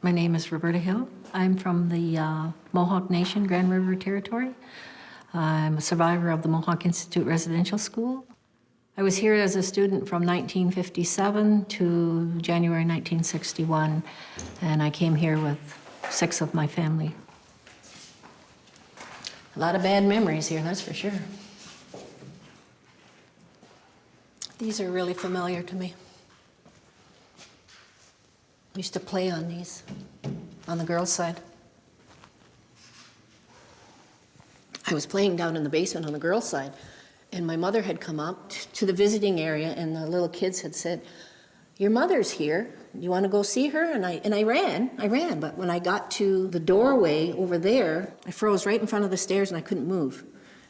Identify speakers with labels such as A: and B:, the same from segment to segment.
A: My name is Roberta Hill. I'm from the Mohawk Nation, Grand River Territory. I'm a survivor of the Mohawk Institute Residential School. I was here as a student from 1957 to January 1961, and I came here with 6 of my family. A lot of bad memories here, that's for sure. These are really familiar to me. I used to play on these, on the girls' side. I was playing down in the basement on the girls' side, and my mother had come up to the visiting area, and the little kids had said, "Your mother's here. Do you want to go see her?" And I ran, but when I got to the doorway over there, I froze right in front of the stairs and I couldn't move.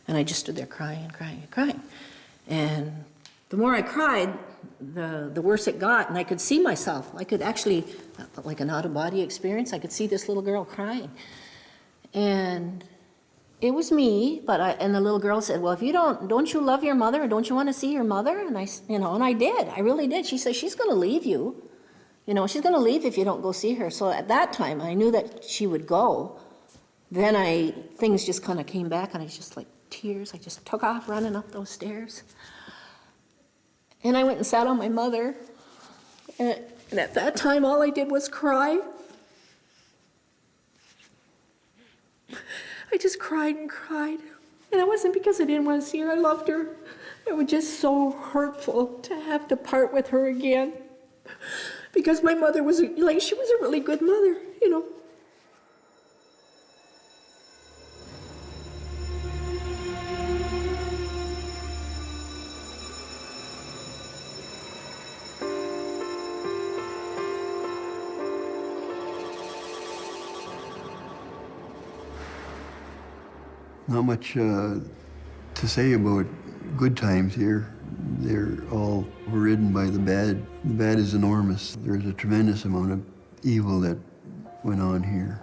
A: And I just stood there crying. And the more I cried, the worse it got, and I could see myself. I could actually, like an out-of-body experience, I could see this little girl crying. And it was me, and the little girl said, "Well, if you don't you love your mother, or don't you want to see your mother?" And I did, I really did. She said, "She's going to leave you. She's going to leave if you don't go see her." So at that time, I knew that she would go. Then things just kind of came back, and I was just like tears. I just took off running up those stairs. And I went and sat on my mother. And at that time, all I did was cry. I just cried and cried. And it wasn't because I didn't want to see her. I loved her. It was just so hurtful to have to part with her again. Because my mother was, she was a really good mother,
B: Not much to say about good times here. They're all overridden by the bad. The bad is enormous. There's a tremendous amount of evil that went on here.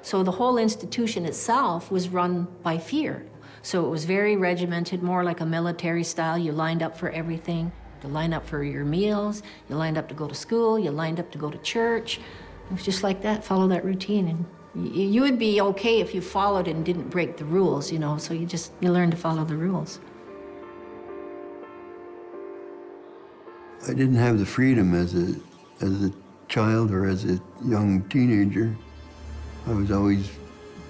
A: So the whole institution itself was run by fear. So it was very regimented, more like a military style. You lined up for everything. You lined up for your meals, you lined up to go to school, you lined up to go to church. It was just like that, follow that routine. And you would be okay if you followed and didn't break the rules, so you learn to follow the rules.
B: I didn't have the freedom as a child or as a young teenager. I was always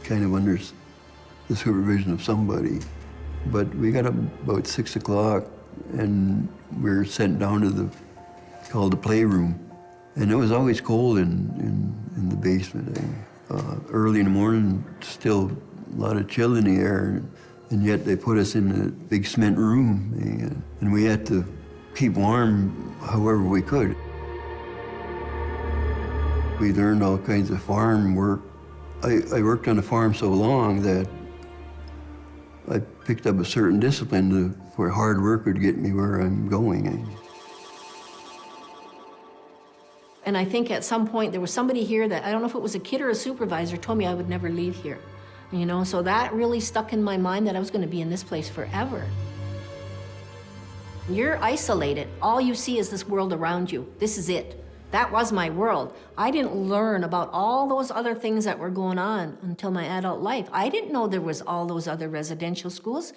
B: kind of under the supervision of somebody. But we got up about 6 o'clock and we were sent down to called the playroom. And it was always cold in the basement. Early in the morning, still a lot of chill in the air, and yet they put us in a big cement room, and we had to keep warm however we could. We learned all kinds of farm work. I worked on a farm so long that I picked up a certain discipline where hard work would get me where I'm going.
A: And I think at some point there was somebody here that, I don't know if it was a kid or a supervisor, told me I would never leave here. So that really stuck in my mind that I was going to be in this place forever. You're isolated. All you see is this world around you. This is it. That was my world. I didn't learn about all those other things that were going on until my adult life. I didn't know there was all those other residential schools.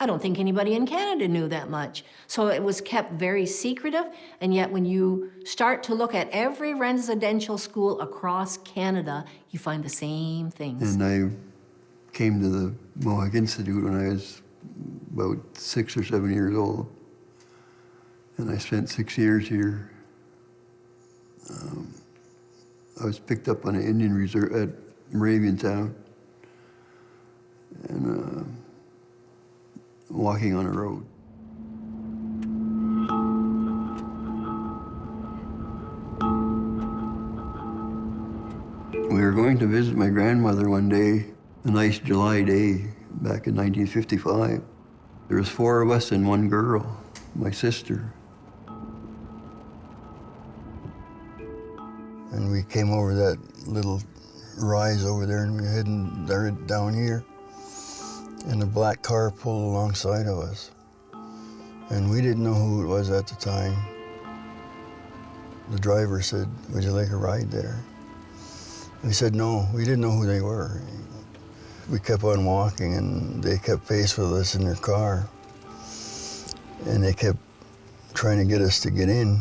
A: I don't think anybody in Canada knew that much. So it was kept very secretive, and yet when you start to look at every residential school across Canada, you find the same things.
B: And I came to the Mohawk Institute when I was about 6 or 7 years old. And I spent 6 years here. I was picked up on an Indian reserve at Moraviantown. And walking on a road. We were going to visit my grandmother one day, a nice July day back in 1955. There was 4 of us and 1 girl, my sister. And we came over that little rise over there and we were heading down here. And a black car pulled alongside of us. And we didn't know who it was at the time.
C: the driver said, "Would you like a ride there?" We said no, we didn't know who they were. We kept on walking and they kept pace with us in their car. And they kept trying to get us to get in.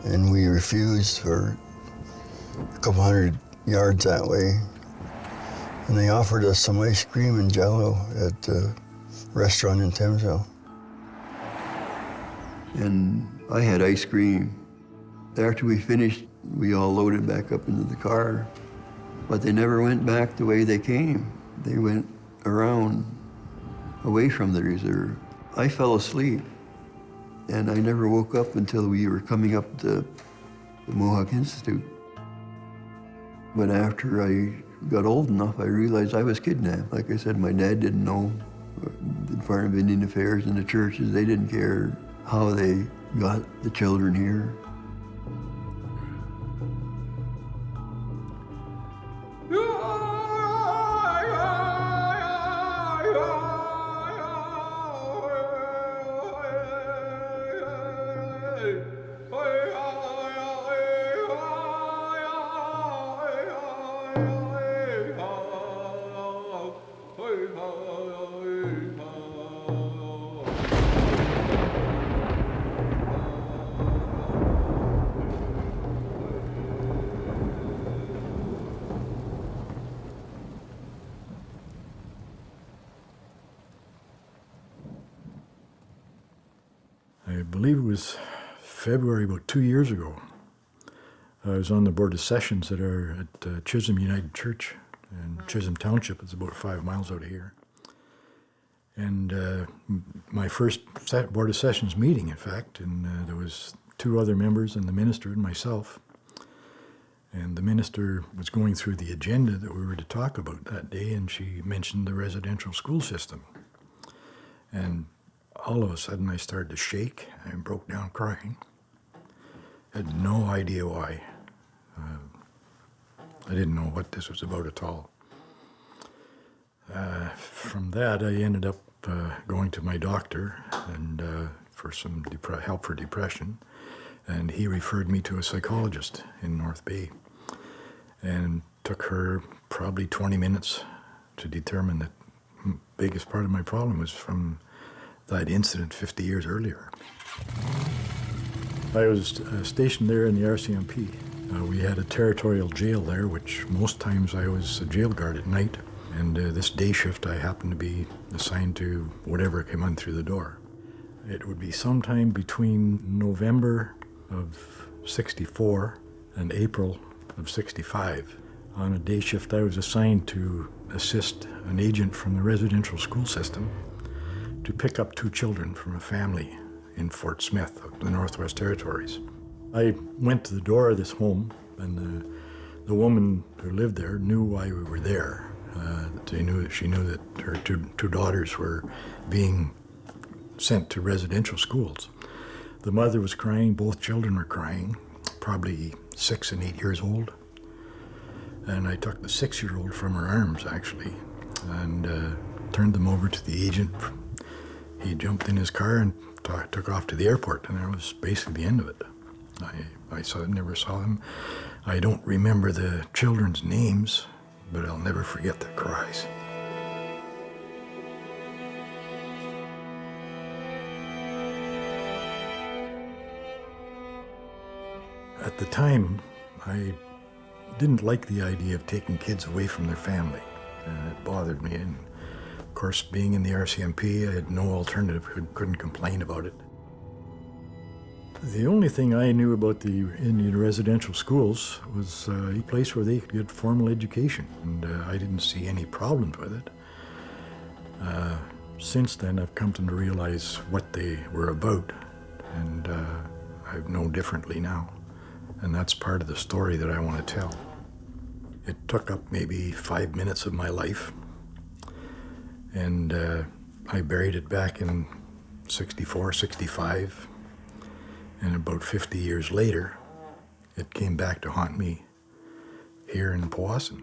C: And we refused for a couple hundred yards that way. And they offered us some ice cream and Jell-O at a restaurant in Thamesville.
B: And I had ice cream. After we finished, we all loaded back up into the car, but they never went back the way they came. They went around, away from the reserve. I fell asleep, and I never woke up until we were coming up to the Mohawk Institute. But after I got old enough, I realized I was kidnapped. Like I said, my dad didn't know. The Department of Indian Affairs and the churches, they didn't care how they got the children here.
D: I believe it was February, about 2 years ago. I was on the Board of Sessions at Chisholm United Church in Chisholm Township. It's about 5 miles out of here. And my first Board of Sessions meeting, in fact, and there was 2 other members and the minister and myself. And the minister was going through the agenda that we were to talk about that day, and she mentioned the residential school system. And all of a sudden I started to shake and broke down crying. Had no idea why. I didn't know what this was about at all. From that, I ended up going to my doctor and for some help for depression, and he referred me to a psychologist in North Bay, and took her probably 20 minutes to determine that the biggest part of my problem was from that incident 50 years earlier. I was stationed there in the RCMP. We had a territorial jail there, which most times I was a jail guard at night. And this day shift, I happened to be assigned to whatever came on through the door. It would be sometime between November of '64 and April of '65. On a day shift, I was assigned to assist an agent from the residential school system to pick up 2 children from a family in Fort Smith of the Northwest Territories. I went to the door of this home, and the woman who lived there knew why we were there. She knew that her two daughters were being sent to residential schools. The mother was crying, both children were crying, probably 6 and 8 years old. And I took the 6-year-old from her arms, actually, and turned them over to the agent. He jumped in his car and took off to the airport, and that was basically the end of it. I never saw them. I don't remember the children's names, but I'll never forget their cries. At the time, I didn't like the idea of taking kids away from their family. It bothered me, and of course, being in the RCMP, I had no alternative, couldn't complain about it. The only thing I knew about the Indian residential schools was a place where they could get formal education, and I didn't see any problems with it. Since then, I've come to realize what they were about, and I know differently now, and that's part of the story that I want to tell. It took up maybe 5 minutes of my life, and I buried it back in '64, '65. And about 50 years later, it came back to haunt me here in Powassan.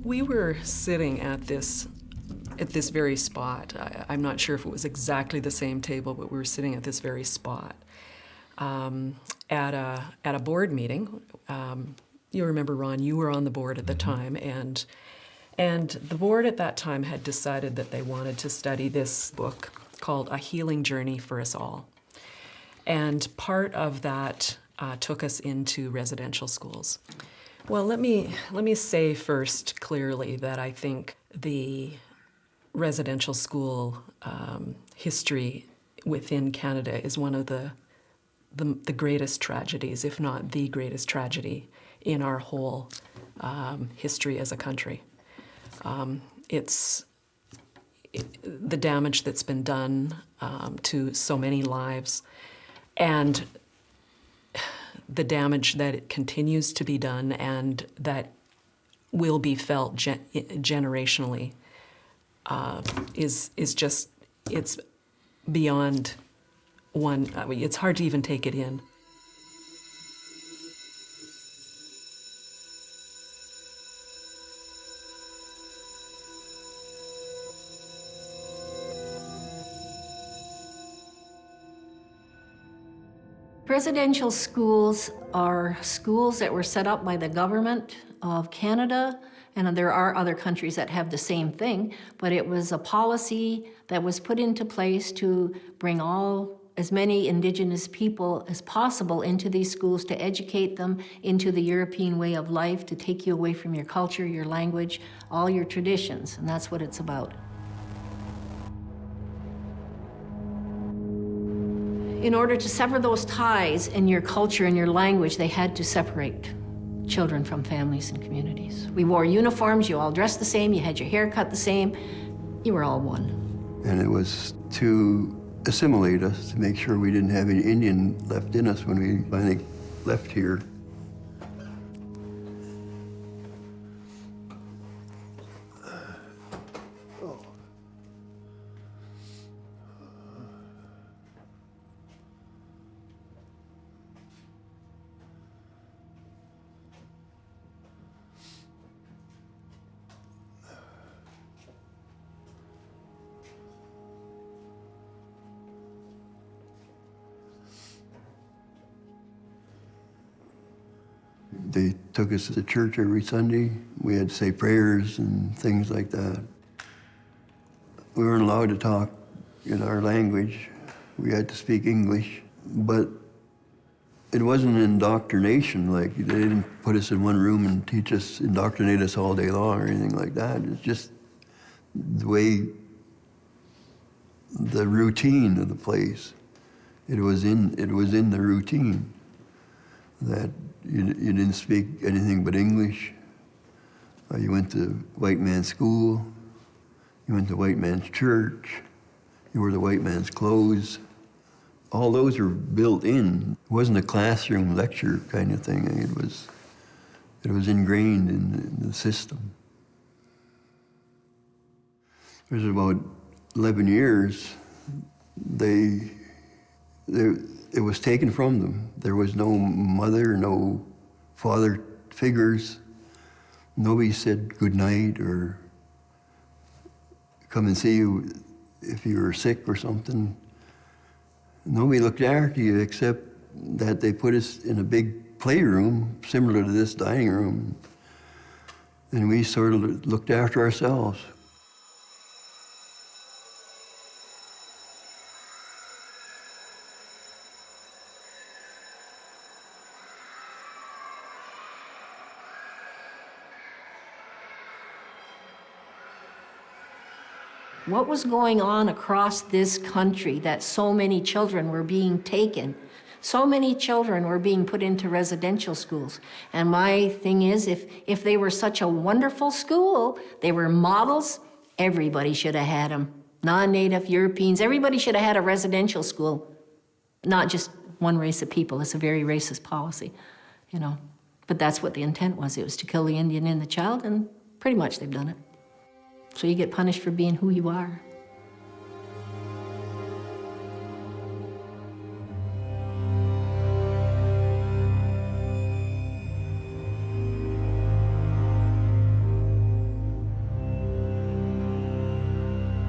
E: We were sitting at this very spot. I'm not sure if it was exactly the same table, but we were sitting at this very spot at a board meeting. You remember, Ron, you were on the board at the time, and the board at that time had decided that they wanted to study this book called A Healing Journey for Us All. And part of that took us into residential schools. Well, let me say first clearly that I think the residential school history within Canada is one of the greatest tragedies, if not the greatest tragedy, in our whole history as a country. It's the damage that's been done to so many lives, and the damage that it continues to be done and that will be felt generationally is just, it's beyond one, I mean, it's hard to even take it in.
A: Residential schools are schools that were set up by the government of Canada, and there are other countries that have the same thing, but it was a policy that was put into place to bring as many Indigenous people as possible into these schools, to educate them into the European way of life, to take you away from your culture, your language, all your traditions, and that's what it's about. In order to sever those ties in your culture and your language, they had to separate children from families and communities. We wore uniforms, you all dressed the same, you had your hair cut the same, you were all one.
B: And it was to assimilate us, to make sure we didn't have any Indian left in us when we finally left here. They took us to church every Sunday. We had to say prayers and things like that. We weren't allowed to talk in our language. We had to speak English. But it wasn't indoctrination, like they didn't put us in one room and indoctrinate us all day long or anything like that. It's just the way, the routine of the place. It was in the routine that you didn't speak anything but English. You went to white man's school. You went to white man's church. You wore the white man's clothes. All those were built in. It wasn't a classroom lecture kind of thing. It was ingrained in the system. It was about 11 years. It was taken from them. There was no mother, no father figures. Nobody said good night or come and see you if you were sick or something. Nobody looked after you except that they put us in a big playroom similar to this dining room, and we sort of looked after ourselves.
A: What was going on across this country that so many children were being taken? So many children were being put into residential schools. And my thing is, if they were such a wonderful school, they were models, everybody should have had them. Non-Native, Europeans, everybody should have had a residential school. Not just one race of people. It's a very racist policy, you know. But that's what the intent was. It was to kill the Indian and the child, and pretty much they've done it. So you get punished for being who you are.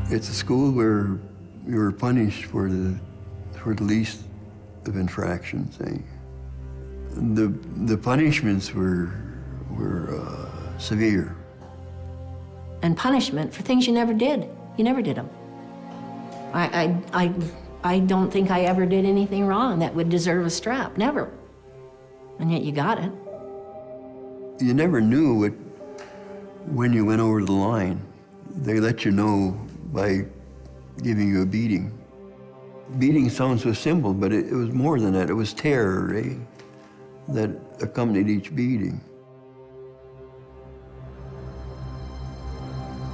B: It's a school where you were punished for the least of infractions. Eh? The punishments were severe.
A: And punishment for things you never did. You never did them. I don't think I ever did anything wrong that would deserve a strap, never. And yet you got it.
B: You never knew it when you went over the line. They let you know by giving you a beating. Beating sounds so simple, but it was more than that. It was terror, eh, that accompanied each beating.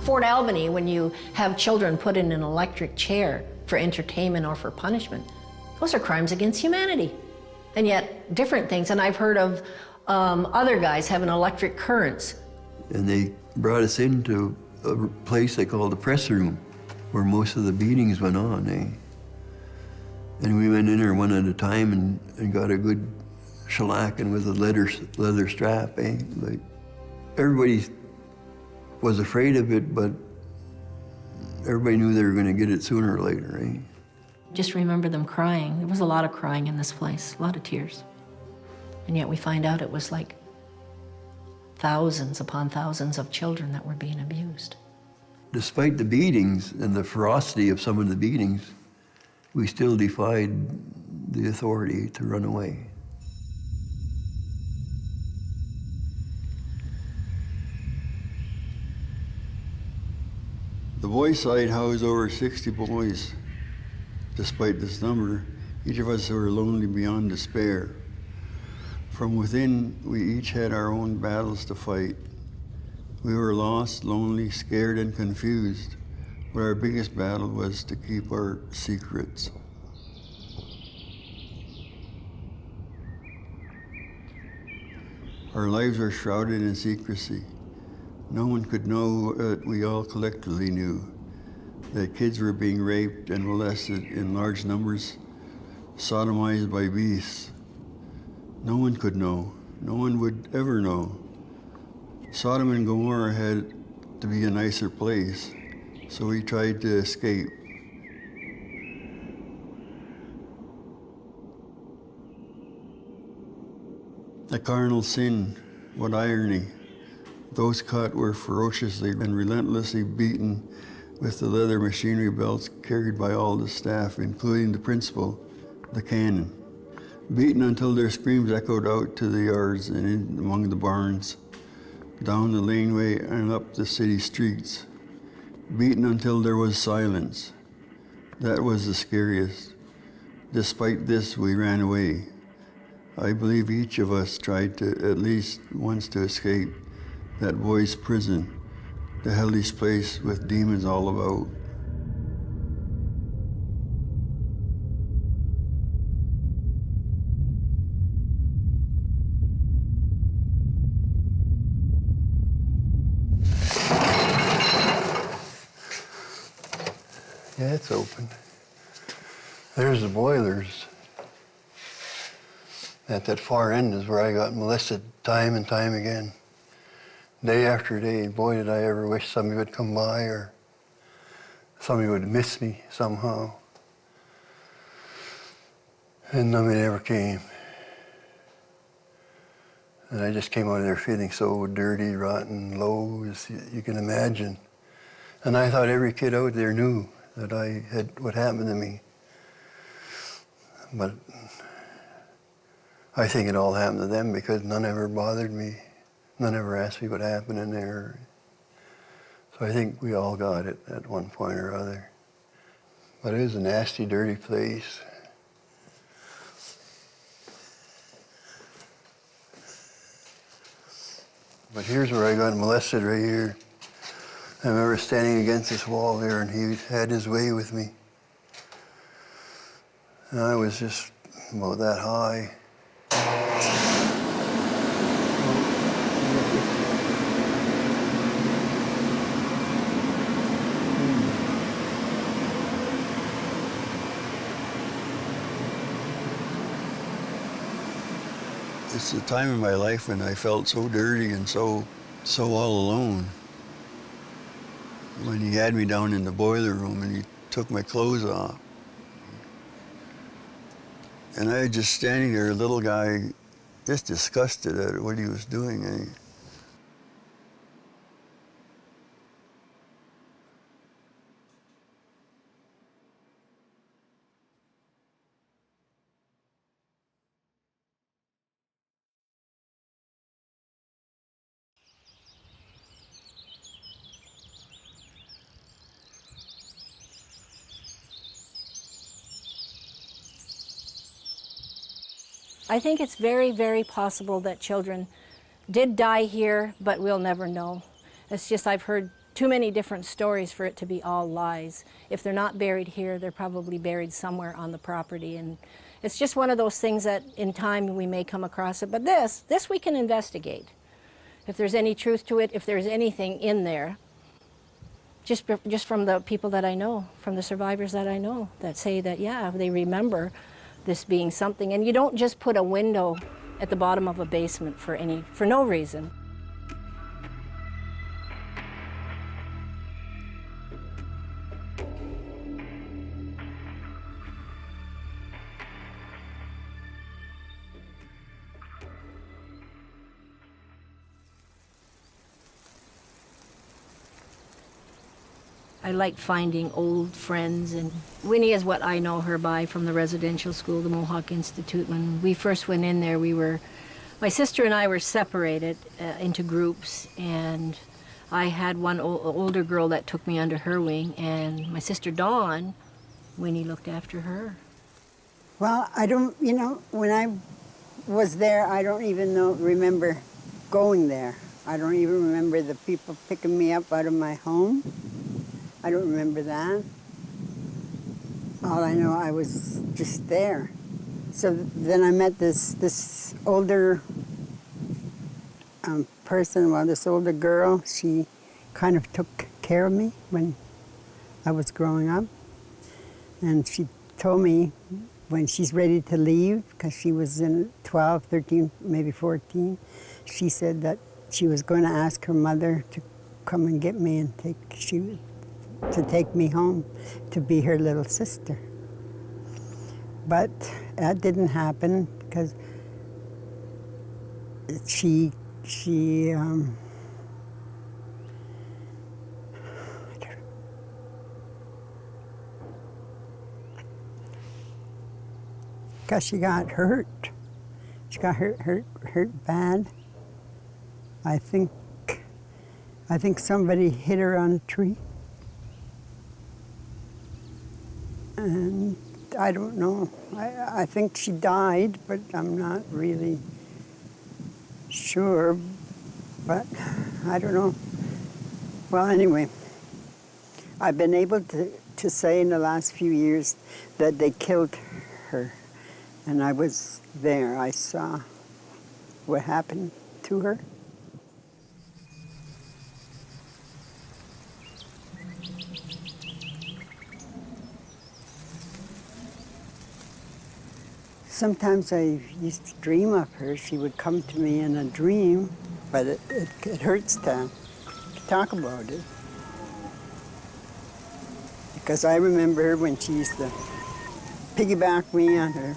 A: Fort Albany, when you have children put in an electric chair for entertainment or for punishment, those are crimes against humanity. And yet, different things. And I've heard of other guys having electric currents.
B: And they brought us into a place they called the press room, where most of the beatings went on, eh? And we went in there one at a time and got a good shellacking with a leather strap, eh? Like, everybody was afraid of it, but everybody knew they were going to get it sooner or later, eh?
A: Just remember them crying. There was a lot of crying in this place, a lot of tears. And yet we find out it was like thousands upon thousands of children that were being abused.
B: Despite the beatings and the ferocity of some of the beatings, we still defied the authority to run away.
C: The boys' side housed over 60 boys. Despite this number, each of us were lonely beyond despair. From within, we each had our own battles to fight. We were lost, lonely, scared, and confused, but our biggest battle was to keep our secrets. Our lives were shrouded in secrecy. No one could know that we all collectively knew, that kids were being raped and molested in large numbers, sodomized by beasts. No one could know. No one would ever know. Sodom and Gomorrah had to be a nicer place, so we tried to escape. A carnal sin, what irony. Those caught were ferociously and relentlessly beaten with the leather machinery belts carried by all the staff, including the principal, the cannon. Beaten until their screams echoed out to the yards and in among the barns, down the laneway and up the city streets. Beaten until there was silence. That was the scariest. Despite this, we ran away. I believe each of us tried to at least once to escape that boys' prison, the hellish place with demons all about.
B: Yeah, it's open. There's the boilers. At that far end is where I got molested time and time again. Day after day. Boy, did I ever wish somebody would come by or somebody would miss me somehow. And nobody ever came. And I just came out of there feeling so dirty, rotten, low, as you can imagine. And I thought every kid out there knew that I had what happened to me. But I think it all happened to them because none ever bothered me. None ever asked me what happened in there. So I think we all got it at one point or other. But it was a nasty, dirty place. But here's where I got molested, right here. I remember standing against this wall there, and he had his way with me. And I was just about that high.
C: It's the time in my life when I felt so dirty and so all alone. when he had me down in the boiler room and he took my clothes off. And I was just standing there, a little guy, just disgusted at what he was doing.
A: I think it's very, very possible that children did die here, but we'll never know. It's just I've heard too many different stories for it to be all lies. If they're not buried here, they're probably buried somewhere on the property. And it's just one of those things that in time we may come across it. But this we can investigate. If there's any truth to it, if there's anything in there, just from the people that I know, from the survivors that I know, that say that, yeah, they remember this being something. And you don't just put a window at the bottom of a basement for no reason. I like finding old friends, and Winnie is what I know her by from the residential school, the Mohawk Institute. When we first went in there, my sister and I were separated into groups, and I had one older girl that took me under her wing, and my sister Dawn, Winnie looked after her.
F: Well, I don't, when I was there, I don't even remember going there. I don't even remember the people picking me up out of my home. I don't remember that. All I know, I was just there. So then I met this older person, this older girl. She kind of took care of me when I was growing up. And she told me when she's ready to leave, because she was in 12, 13, maybe 14, she said that she was going to ask her mother to come and get me and take me home to be her little sister. But that didn't happen because she got hurt. She got hurt bad. I think somebody hit her on a tree. And I don't know. I think she died, but I'm not really sure. But I don't know. Well, anyway, I've been able to say in the last few years that they killed her. And I was there. I saw what happened to her. Sometimes I used to dream of her. She would come to me in a dream, but it hurts to talk about it. Because I remember her when she used to piggyback me on her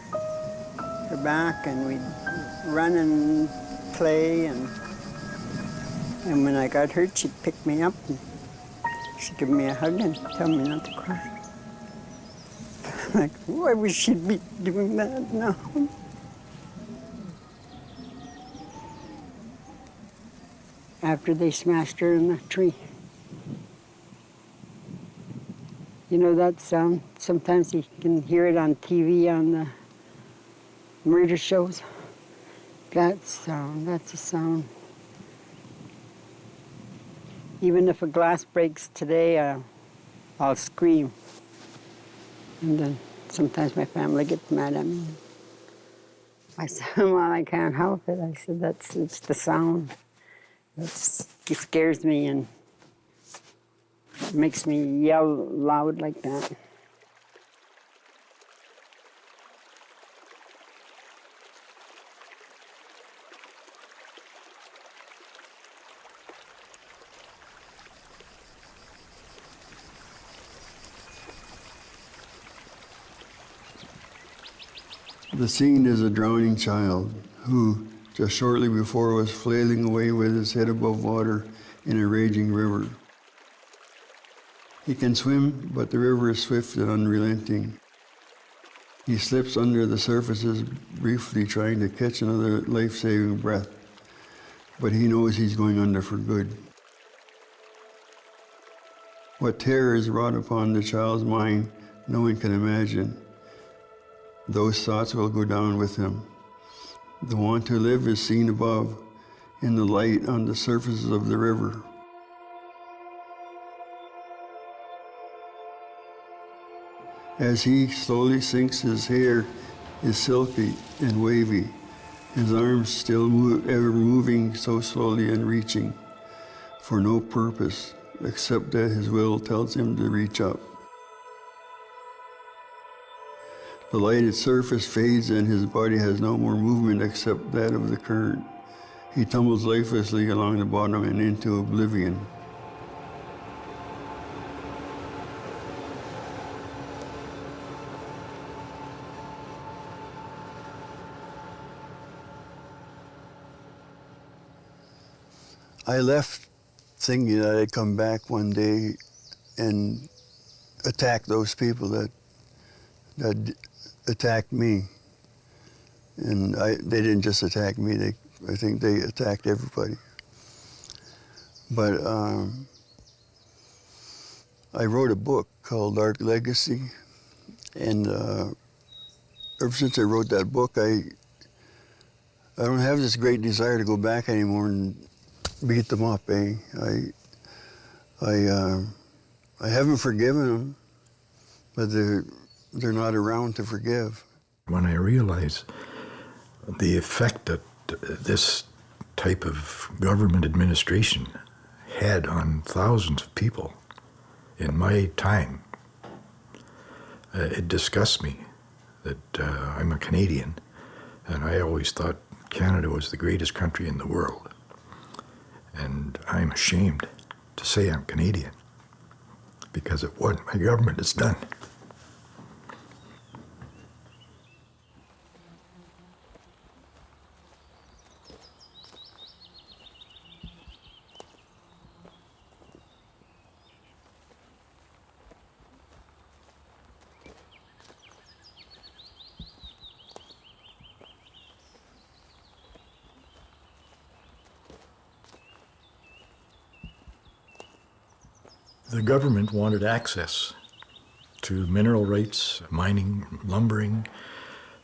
F: back, and we'd run and play, and when I got hurt, she'd pick me up and she'd give me a hug and tell me not to cry. Like, why would she be doing that now? After they smashed her in the tree. You know that sound? Sometimes you can hear it on TV on the murder shows. That sound, that's a sound. Even if a glass breaks today, I'll scream. And then sometimes my family gets mad at me. I said, well, I can't help it. I said, it's the sound. It scares me and makes me yell loud like that.
C: The scene is a drowning child who, just shortly before, was flailing away with his head above water in a raging river. He can swim, but the river is swift and unrelenting. He slips under the surfaces, briefly trying to catch another life-saving breath, but he knows he's going under for good. What terror is wrought upon the child's mind, no one can imagine. Those thoughts will go down with him. The want to live is seen above, in the light on the surfaces of the river. As he slowly sinks, his hair is silky and wavy, his arms still ever moving so slowly and reaching, for no purpose except that his will tells him to reach up. The lighted surface fades and his body has no more movement except that of the current. He tumbles lifelessly along the bottom and into oblivion. I left thinking that I'd come back one day and attack those people that attacked me. And they didn't just attack me, I think they attacked everybody. But I wrote a book called Dark Legacy, and ever since I wrote that book, I don't have this great desire to go back anymore and beat them up, eh? I haven't forgiven them, but they're not around to forgive.
D: When I realized the effect that this type of government administration had on thousands of people in my time, it disgusts me that I'm a Canadian, and I always thought Canada was the greatest country in the world. And I'm ashamed to say I'm Canadian because of what my government has done. The government wanted access to mineral rights, mining, lumbering,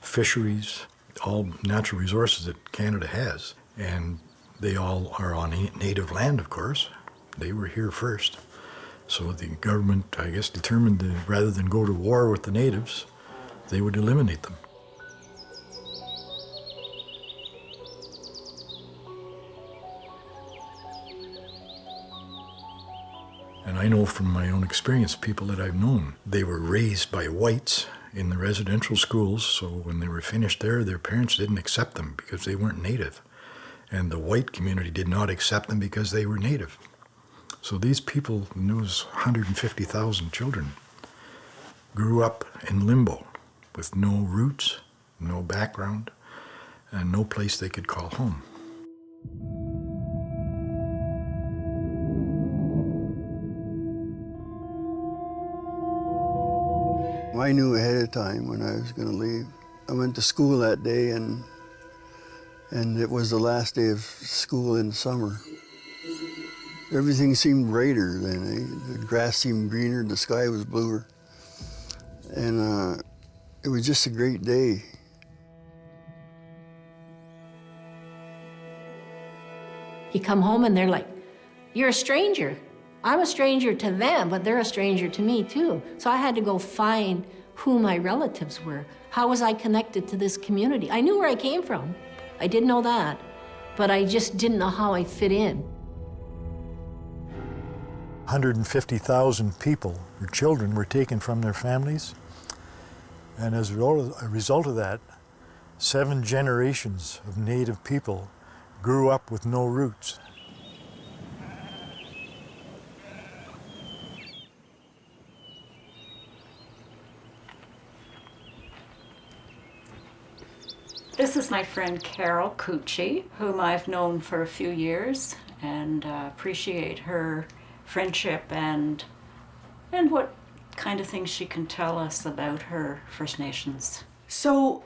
D: fisheries, all natural resources that Canada has. And they all are on native land, of course. They were here first. So the government, I guess, determined that rather than go to war with the natives, they would eliminate them. And I know from my own experience, people that I've known, they were raised by whites in the residential schools, so when they were finished there, their parents didn't accept them because they weren't native. And the white community did not accept them because they were native. So these people, those 150,000 children, grew up in limbo with no roots, no background, and no place they could call home.
C: I knew ahead of time when I was going to leave. I went to school that day, and it was the last day of school in summer. Everything seemed brighter then. The grass seemed greener, the sky was bluer. And it was just a great day.
A: You come home and they're like, you're a stranger. I'm a stranger to them, but they're a stranger to me too. So I had to go find who my relatives were. How was I connected to this community? I knew where I came from. I did know that, but I just didn't know how I fit in.
G: 150,000 people, or children, were taken from their families. And as a result of that, 7 generations of Native people grew up with no roots.
H: This is my friend Carol Cucci, whom I've known for a few years, and appreciate her friendship and what kind of things she can tell us about her First Nations.
I: So,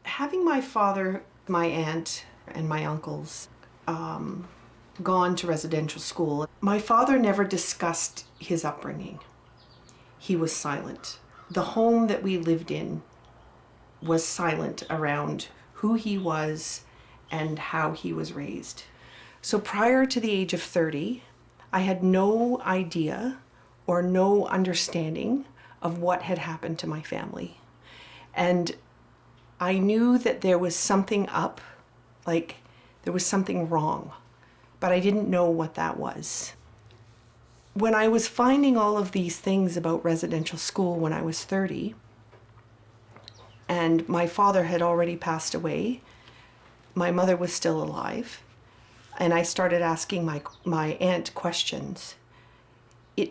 I: having my father, my aunt, and my uncles gone to residential school, my father never discussed his upbringing. He was silent. The home that we lived in was silent around who he was and how he was raised. So prior to the age of 30, I had no idea or no understanding of what had happened to my family. And I knew that there was something up, like there was something wrong, but I didn't know what that was. When I was finding all of these things about residential school when I was 30, and my father had already passed away, my mother was still alive, and I started asking my aunt questions. I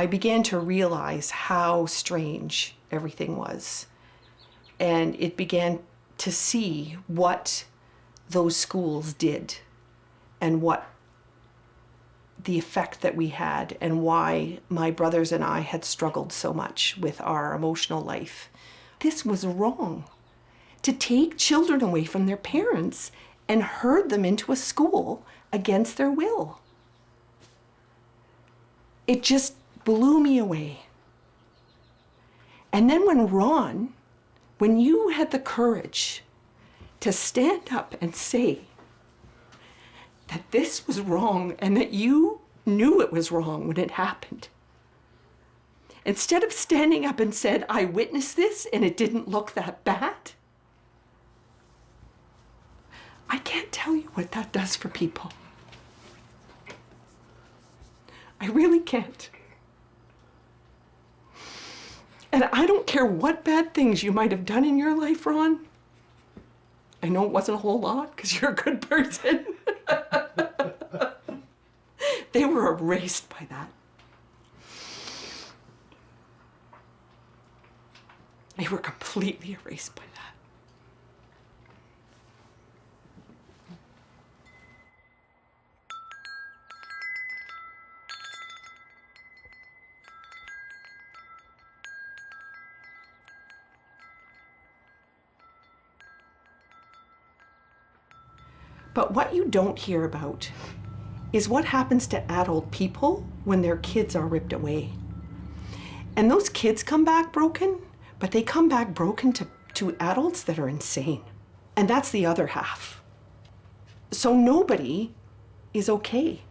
I: began to realize how strange everything was. And it began to see what those schools did and what the effect that we had and why my brothers and I had struggled so much with our emotional life. This was wrong. To take children away from their parents and herd them into a school against their will. It just blew me away. And then when you had the courage to stand up and say that this was wrong and that you knew it was wrong when it happened, instead of standing up and said, I witnessed this and it didn't look that bad, I can't tell you what that does for people. I really can't. And I don't care what bad things you might have done in your life, Ron. I know it wasn't a whole lot because you're a good person. They were erased by that. They were completely erased by that. But what you don't hear about is what happens to adult people when their kids are ripped away. And those kids come back broken, but they come back broken to adults that are insane. And that's the other half. So nobody is okay.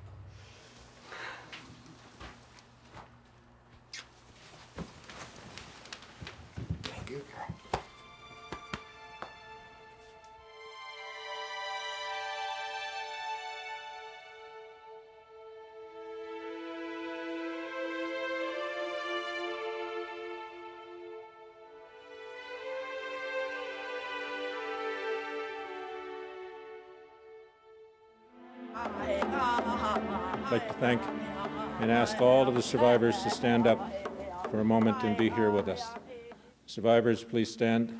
J: I'd like to thank and ask all of the survivors to stand up for a moment and be here with us. Survivors, please stand.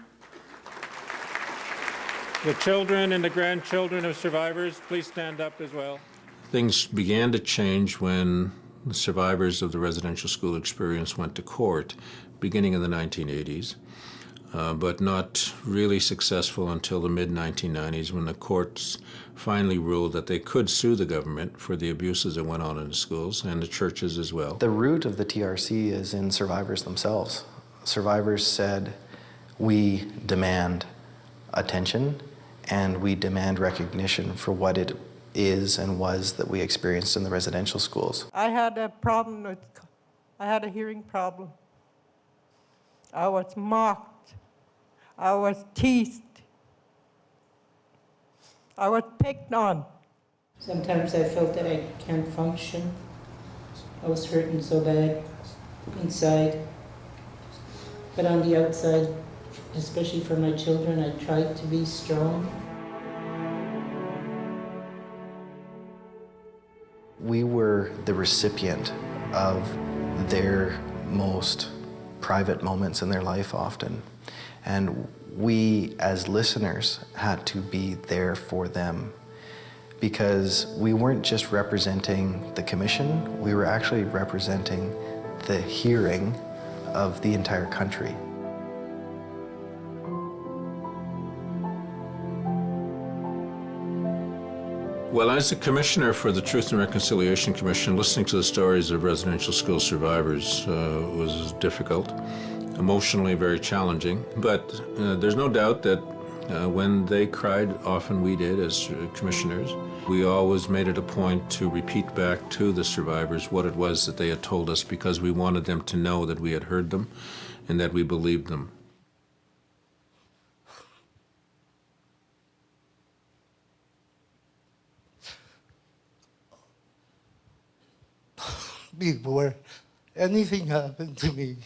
J: The children and the grandchildren of survivors, please stand up as well. Things began to change when the survivors of the residential school experience went to court, beginning in the 1980s. But not really successful until the mid-1990s when the courts finally ruled that they could sue the government for the abuses that went on in the schools and the churches as well.
K: The root of the TRC is in survivors themselves. Survivors said, we demand attention and we demand recognition for what it is and was that we experienced in the residential schools.
L: I had a hearing problem. I was mocked. I was teased. I was picked on.
M: Sometimes I felt that I can't function. I was hurting so bad inside. But on the outside, especially for my children, I tried to be strong.
K: We were the recipient of their most private moments in their life often. And we as listeners had to be there for them, because we weren't just representing the commission, we were actually representing the hearing of the entire country.
J: Well, as a commissioner for the Truth and Reconciliation Commission, listening to the stories of residential school survivors was difficult, emotionally very challenging. But there's no doubt that when they cried, often we did as commissioners, we always made it a point to repeat back to the survivors what it was that they had told us, because we wanted them to know that we had heard them and that we believed them.
N: Before anything happened to me,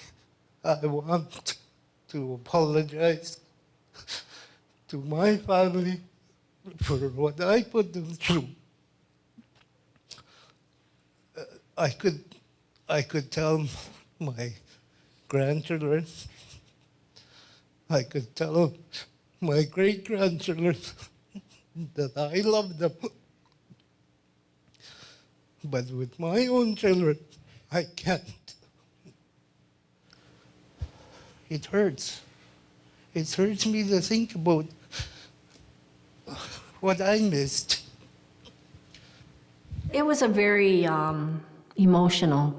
N: I want to apologize to my family for what I put them through. I could tell my grandchildren, I could tell my great-grandchildren that I love them. But with my own children, I can't. It hurts. It hurts me to think about what I missed.
A: It was a very emotional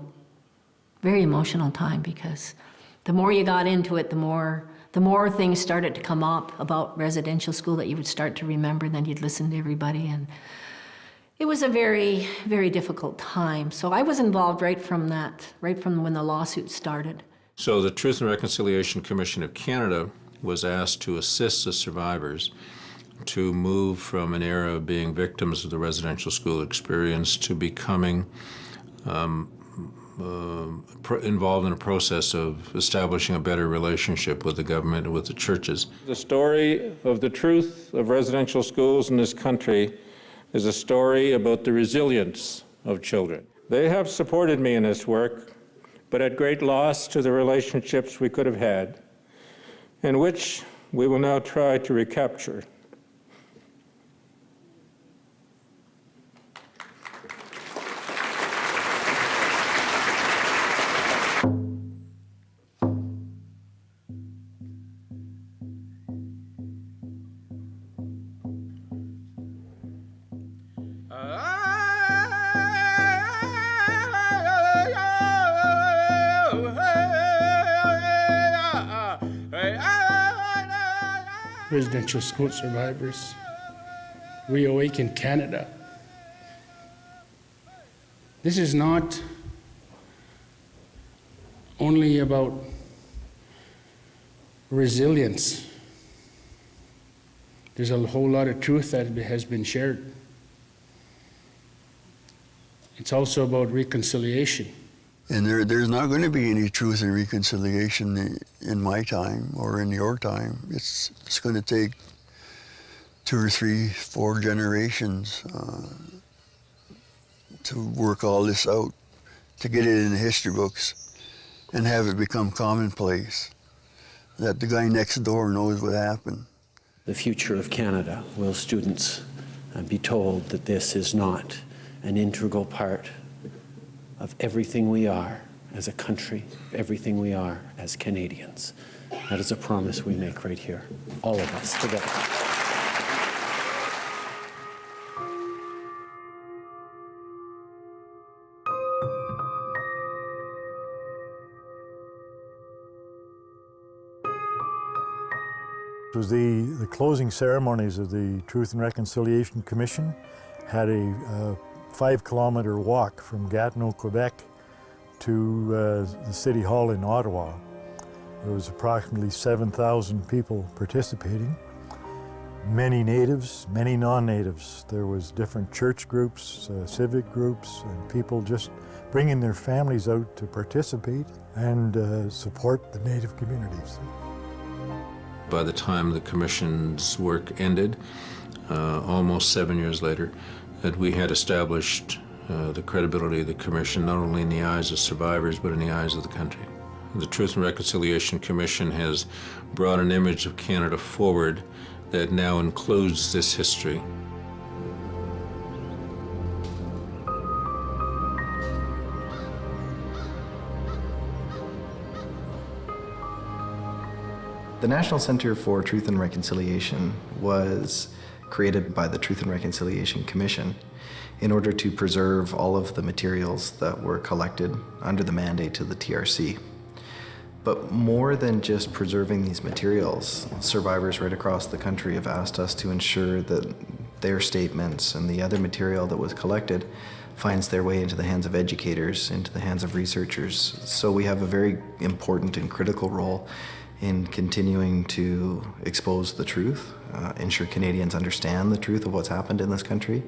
A: time, because the more you got into it, the more things started to come up about residential school that you would start to remember, and then you'd listen to everybody, and it was a very, very difficult time. So I was involved right from when the lawsuit started.
J: So the Truth and Reconciliation Commission of Canada was asked to assist the survivors to move from an era of being victims of the residential school experience to becoming involved in a process of establishing a better relationship with the government and with the churches. The story of the truth of residential schools in this country is a story about the resilience of children. They have supported me in this work, but at great loss to the relationships we could have had, and which we will now try to recapture.
O: Residential school survivors, Reawaken Canada. This is not only about resilience. There's a whole lot of truth that has been shared. It's also about reconciliation.
C: And there's not going to be any truth and reconciliation in my time or in your time. It's going to take 2 or 3, 4 generations to work all this out, to get it in the history books and have it become commonplace, that the guy next door knows what happened.
P: The future of Canada, will students be told that this is not an integral part of everything we are as a country, everything we are as Canadians. That is a promise we make right here, all of us together.
G: It was the closing ceremonies of the Truth and Reconciliation Commission. Had a 5-kilometer walk from Gatineau, Quebec to the City Hall in Ottawa. There was approximately 7,000 people participating. Many natives, many non-natives. There was different church groups, civic groups, and people just bringing their families out to participate and support the native communities.
J: By the time the Commission's work ended, almost 7 years later, that we had established the credibility of the Commission, not only in the eyes of survivors, but in the eyes of the country. the Truth and Reconciliation Commission has brought an image of Canada forward that now includes this history.
K: The National Center for Truth and Reconciliation was created by the Truth and Reconciliation Commission in order to preserve all of the materials that were collected under the mandate of the TRC. But more than just preserving these materials, survivors right across the country have asked us to ensure that their statements and the other material that was collected finds their way into the hands of educators, into the hands of researchers. So we have a very important and critical role in continuing to expose the truth, ensure Canadians understand the truth of what's happened in this country,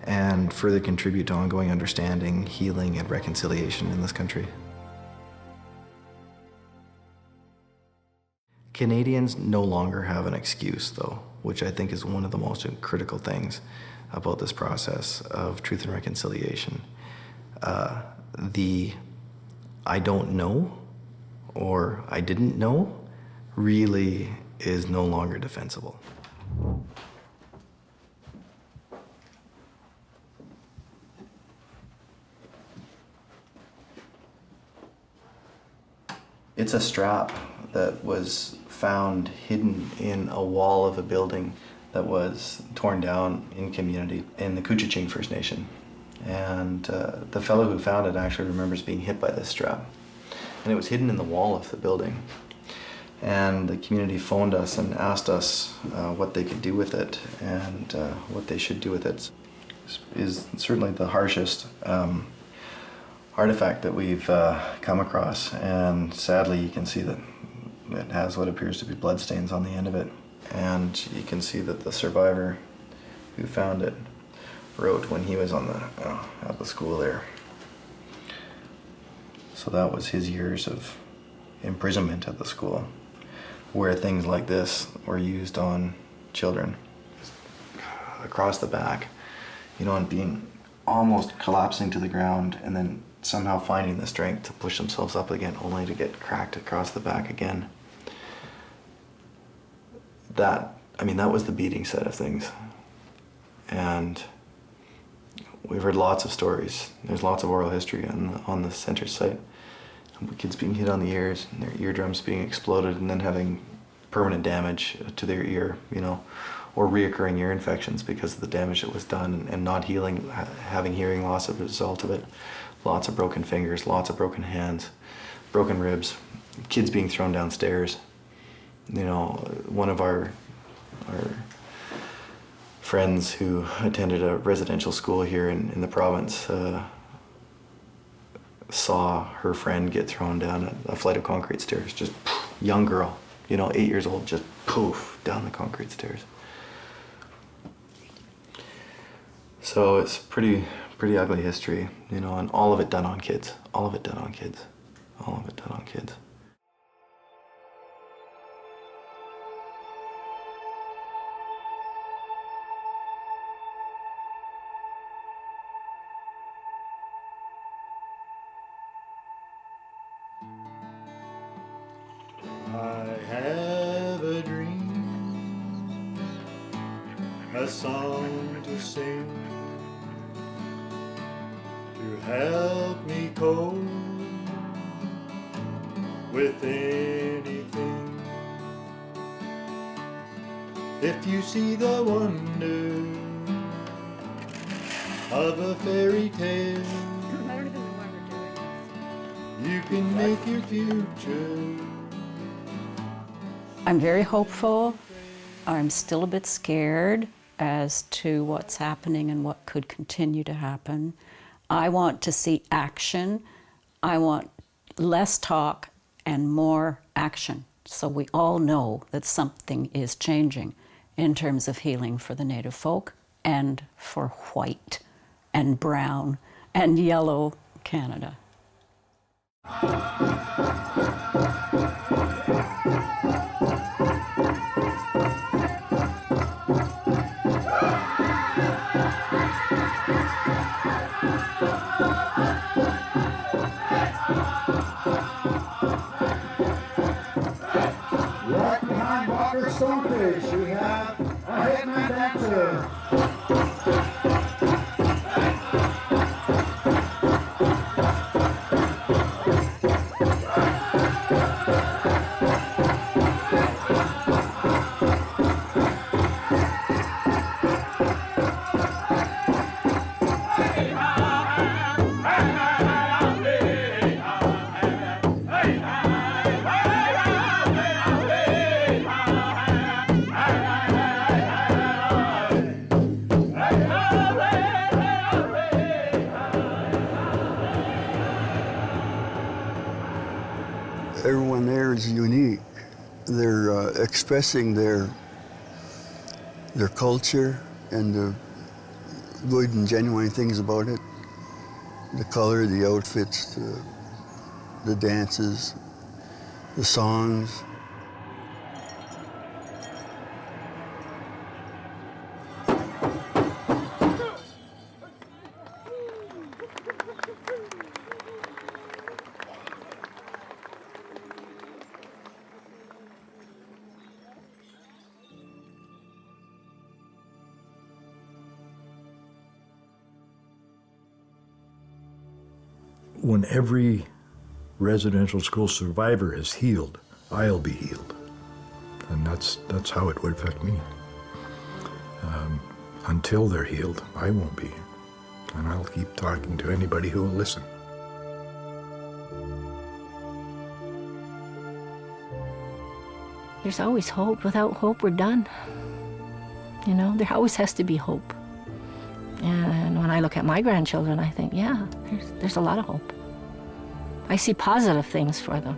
K: and further contribute to ongoing understanding, healing, and reconciliation in this country. Canadians no longer have an excuse, though, which I think is one of the most critical things about this process of truth and reconciliation. The I don't know or I didn't know really is no longer defensible. It's a strap that was found hidden in a wall of a building that was torn down in community in the Couchiching First Nation. And the fellow who found it actually remembers being hit by this strap. And it was hidden in the wall of the building. And the community phoned us and asked us what they could do with it and what they should do with it. Is certainly the harshest artifact that we've come across, and sadly you can see that it has what appears to be bloodstains on the end of it. And you can see that the survivor who found it wrote when he was on at the school there. So that was his years of imprisonment at the school, where things like this were used on children. Across the back, you know, and being almost collapsing to the ground and then somehow finding the strength to push themselves up again, only to get cracked across the back again. That was the beating side of things. And we've heard lots of stories. There's lots of oral history on the center site. Kids being hit on the ears and their eardrums being exploded and then having permanent damage to their ear, you know, or reoccurring ear infections because of the damage that was done and not healing, having hearing loss as a result of it. Lots of broken fingers, lots of broken hands, broken ribs, kids being thrown downstairs. You know, one of our friends who attended a residential school here in the province saw her friend get thrown down a flight of concrete stairs. Just young girl, you know, 8 years old, just poof down the concrete stairs. So it's pretty ugly history, you know, and all of it done on kids. All of it done on kids. All of it done on kids.
N: I have a dream, a song to sing, to help me cope with anything. If you see the wonder of a fairy tale, you can make your future.
Q: I'm very hopeful. I'm still a bit scared as to what's happening and what could continue to happen. I want to see action. I want less talk and more action, so we all know that something is changing in terms of healing for the Native folk and for white and brown and yellow Canada.
R: stage, we have a hitman dancer.
C: Everyone there is unique. They're expressing their culture and the good and genuine things about it. The color, the outfits, the dances, the songs.
D: When every residential school survivor is healed, I'll be healed. And that's how it would affect me. Until they're healed, I won't be. And I'll keep talking to anybody who will listen.
A: There's always hope. Without hope, we're done. You know, there always has to be hope. And when I look at my grandchildren, I think, yeah, there's a lot of hope. I see positive things for them.